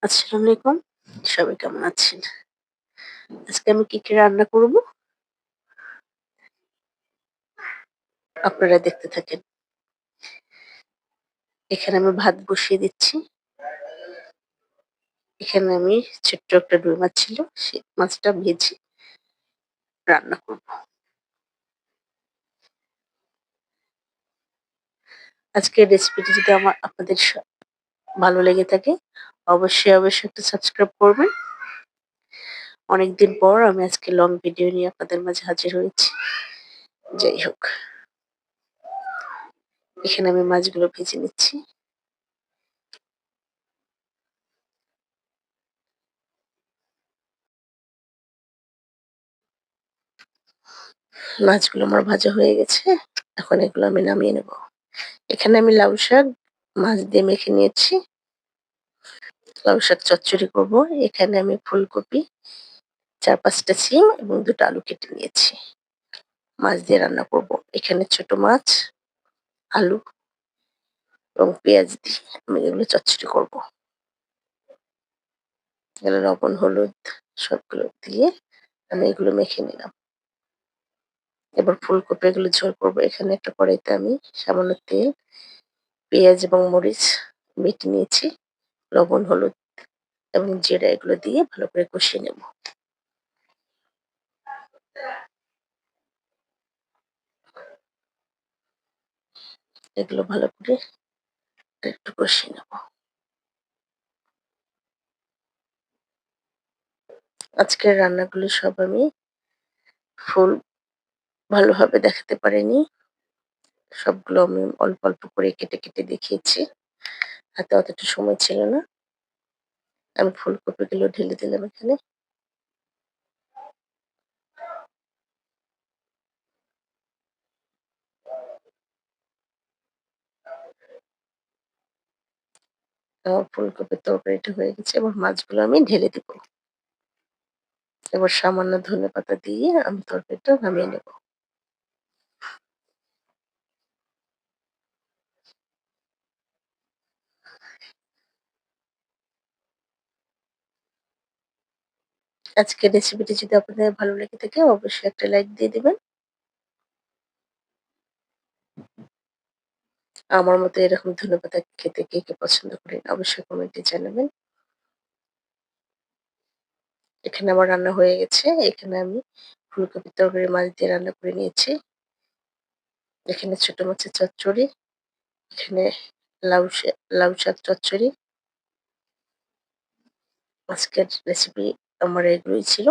আসসালামু আলাইকুম। সবাই কেমন আছেন? আজকে আমি কি রান্না করব? আপনারা দেখতে থাকেন। এখানে আমি ভাত বসিয়ে দিচ্ছি। এখানে আমি ছোট্ট একটা রুই মাছ ছিল, সেই মাছটা ভেজে রান্না করব। আজকের রেসিপিটি যদি আপনাদের ভালো লেগে থাকে, অবশ্যই একটা সাবস্ক্রাইব করবেন। অনেকদিন পর আমি আজকে লং ভিডিও নিয়ে আপনাদের মাঝে হাজির হয়েছি। যাই হোক, এখানে আমি মাছগুলো ভেজে নিচ্ছি। মাছগুলো আমার ভাজা হয়ে গেছে। এখন এগুলো আমি নামিয়ে নেব। এখানে আমি লাউ শাক মাছ দিয়ে মেখে নিয়েছি। লাউ শাক চচ্চড়ি করব। এখানে আমি ফুলকপি, ৪-৫ টা সিম এবং ২ টা আলু কেটে নিয়েছি। মাছ দিয়ে রান্না করব। এখানে ছোট মাছ, আলু এবং পেঁয়াজ দিয়ে আমি এগুলো চচ্চড়ি করব। এগুলো লবণ, হলুদ সবগুলো দিয়ে আমি এগুলো মেখে নিলাম। এবার ফুলকপি এগুলো ঝোল করব। এখানে একটা কড়াইতে আমি সামান্য তেল, পেঁয়াজ এবং মরিচ বেটে নিয়েছি। লবণ, হলুদ এবং জিরা এগুলো দিয়ে ভালো করে কষিয়ে নেব। এগুলো ভালো করে একটু কষিয়ে নেব। আজকের রান্নাগুলো সব আমি ফুল ভালোভাবে দেখাতে পারিনি। সবগুলো আমি অল্প করে কেটে দেখিয়েছি। হাতে অতটা সময় ছিল না। আমি ফুলকপিগুলো ঢেলে দিলাম এখানে। আমার ফুলকপির তরকারিটা হয়ে গেছে। এবার মাছগুলো আমি ঢেলে দিব। এবার সামান্য ধনেপাতা দিয়ে আমি তরকারিটা নামিয়ে নেব। আজকের রেসিপিটি যদি আপনাদের ভালো লেগে থাকে অবশ্যই একটা লাইক দিয়ে দিবেন। আমার মতো এরকম ধনেপাতা খেতে কে পছন্দ করেন অবশ্যই কমেন্টে জানাবেন। এখানে আমার রান্না হয়ে গেছে। এখানে আমি ফুলকপির তরকারি মাছ দিয়ে রান্না করে নিয়েছি। এখানে ছোট মাছের চচ্চড়ি, এখানে লাউ শাক চচ্চড়ি। আজকের রেসিপি আমার এগুলোই ছিল।